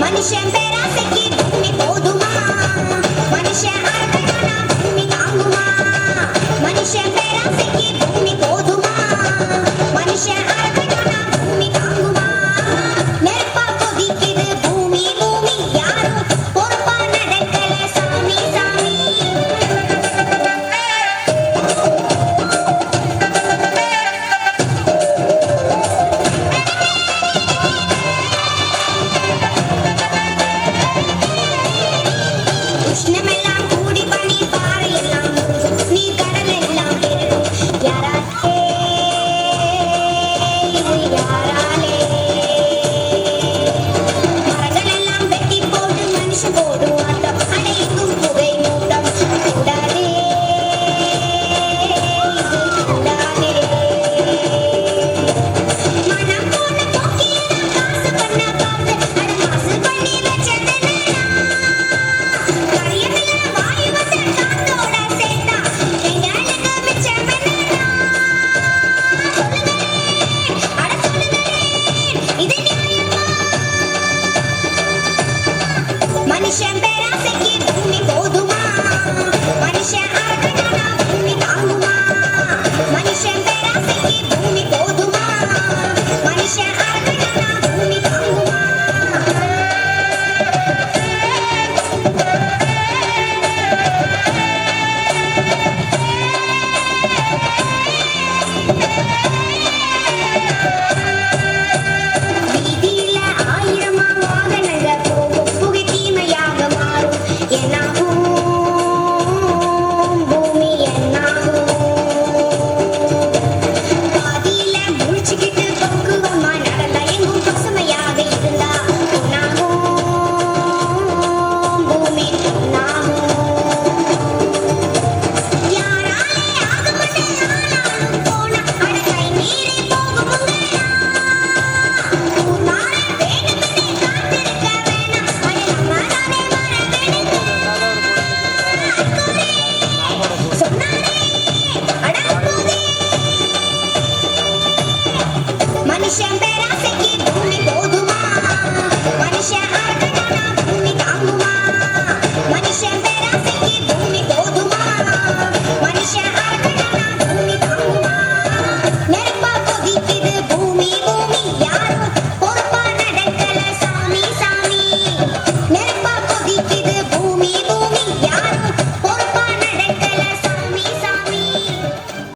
மனுஷன் பேராசைக்கு பூமி போதுமா? மனுஷன் அறக்கட்டா பூமி தாங்குமா? மனுஷன் பேராசைக்கு பூமி போதுமா? மனுஷன் அறக்கட்டா பூமி தாங்குமா? நெருப்பா கொதிக்குது பூமி பூமி, யாரும் பொறுப்பா நடக்கல சாமி சாமி. உஷ்ணமெல்லாம் கூடி பனி பாறையெல்லாம் நீ கடல் எல்லாம் யாராலே யாராலே மரங்கள் எல்லாம் வெட்டி போட்டு மனுஷன் போடும் ஆட்டம் அடையும் புகை மூட்டம் கூடாதே இது கூடாதே. மனம் போன போக்கியெல்லாம் காசு பண்ண காசு அட மாசு பண்ணி வச்சது மனுஷன்